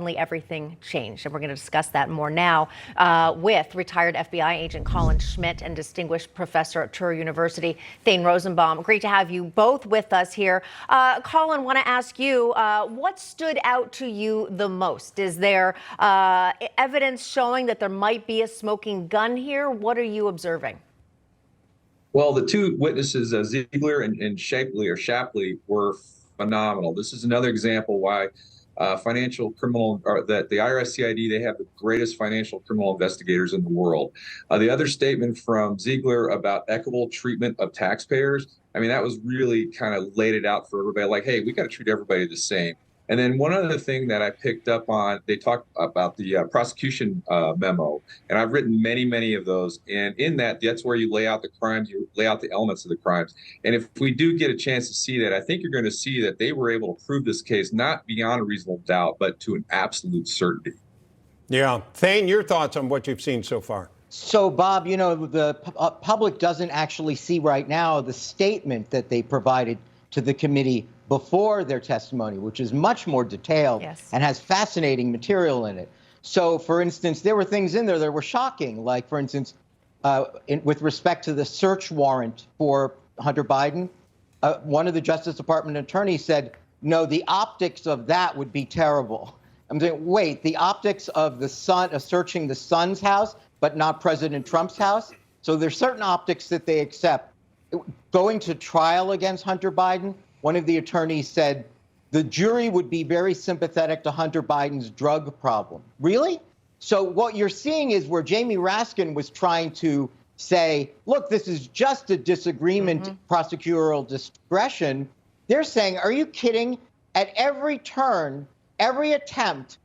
suddenly everything changed. And we're going to discuss that more now with retired FBI agent Colin Schmidt and distinguished professor at Truro University, Thane Rosenbaum. Great to have you both with us here. Colin, want to ask you, what stood out to you the most? Is there evidence showing that there might be a smoking gun here? What are you observing? Well, the two witnesses, Ziegler and Shapley, were phenomenal. This is another example why financial criminal, or that the IRS CID, they have the greatest financial criminal investigators in the world. The other statement from Ziegler about equitable treatment of taxpayers, I mean, that was really kind of laid it out for everybody, like, hey, we got to treat everybody the same. And then one other thing that I picked up on, they talked about the prosecution memo, and I've written many of those. And in that, that's where you lay out the crimes, you lay out the elements of the crimes. And if we do get a chance to see that, I think you're going to see that they were able to prove this case not beyond a reasonable doubt, but to an absolute certainty. Yeah. Thane, your thoughts on what you've seen so far? So, Bob, you know, the public doesn't actually see right now the statement that they provided to the committee before their testimony, which is much more detailed and has fascinating material in it. So, for instance, there were things in there that were shocking, like, for instance, with respect to the search warrant for Hunter Biden, one of the Justice Department attorneys said, no, the optics of that would be terrible. I'm saying, wait, the optics of the son, searching the son's house, but not President Trump's house? So there's certain optics that they accept. Going to trial against Hunter Biden, one of the attorneys said the jury would be very sympathetic to Hunter Biden's drug problem. Really? So what you're seeing is where Jamie Raskin was trying to say, look, this is just a disagreement, prosecutorial discretion. They're saying, are you kidding? At every turn, every attempt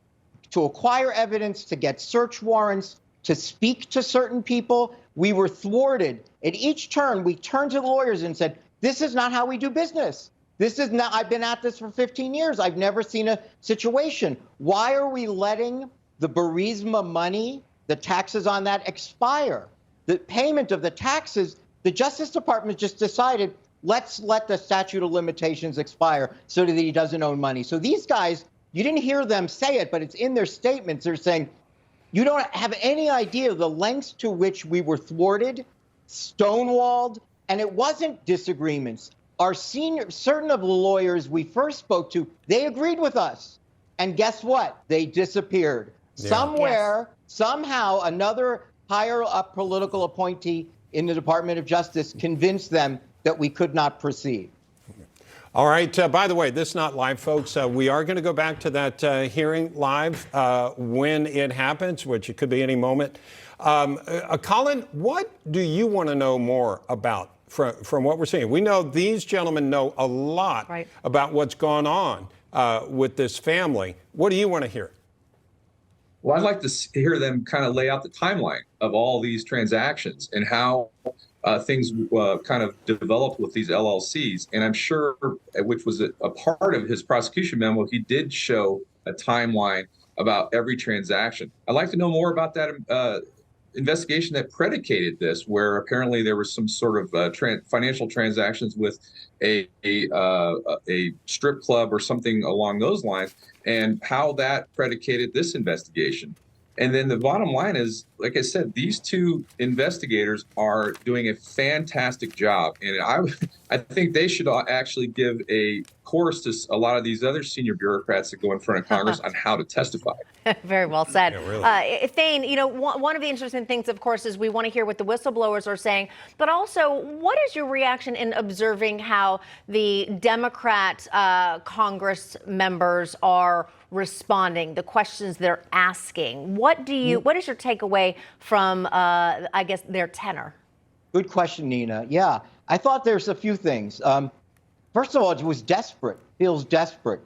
to acquire evidence, to get search warrants, to speak to certain people, we were thwarted. At each turn, we turned to the lawyers and said, this is not how we do business. This is not, I've been at this for 15 years. I've never seen a situation. Why are we letting the Burisma money, the taxes on that, expire? The payment of the taxes, the Justice Department just decided, let's let the statute of limitations expire so that he doesn't owe money. So these guys, you didn't hear them say it, but it's in their statements. They're saying, you don't have any idea the lengths to which we were thwarted, stonewalled, and it wasn't disagreements. Certain of the lawyers we first spoke to, they agreed with us. And guess what? They disappeared. Yeah. Somewhere, somehow, another higher up political appointee in the Department of Justice convinced them that we could not proceed. All right. By the way, this is not live, folks. We are going to go back to that hearing live when it happens, which it could be any moment. Colin, what do you want to know more about from what we're seeing? We know these gentlemen know a lot about what's gone on with this family. What do you want to hear? Well, I'd like to hear them kind of lay out the timeline of all these transactions and how things kind of developed with these LLCs. And I'm sure, which was a part of his prosecution memo, he did show a timeline about every transaction. I'd like to know more about that investigation that predicated this, where apparently there was some sort of financial transactions with a strip club or something along those lines, and how that predicated this investigation. And then the bottom line is, like I said, these two investigators are doing a fantastic job. And I think they should actually give a course to a lot of these other senior bureaucrats that go in front of Congress on how to testify. Very well said. Yeah, really. Thane, you know, one of the interesting things, of course, is we want to hear what the whistleblowers are saying. But also, what is your reaction in observing how the Democrat Congress members are responding, the questions they're asking? What is your takeaway from, I guess, their tenor? Good question, Nina. Yeah, I thought there's a few things. First of all, it was desperate, feels desperate.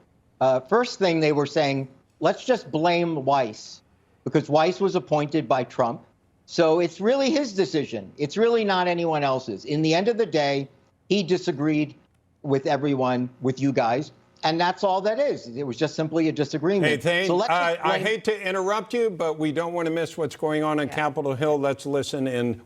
First thing they were saying, let's just blame Weiss, because Weiss was appointed by Trump. So it's really his decision. It's really not anyone else's. In the end of the day, he disagreed with everyone, with you guys. And that's all that is. It was just simply a disagreement. Hey, Thane, so I hate to interrupt you, but we don't want to miss what's going on Capitol Hill. Let's listen in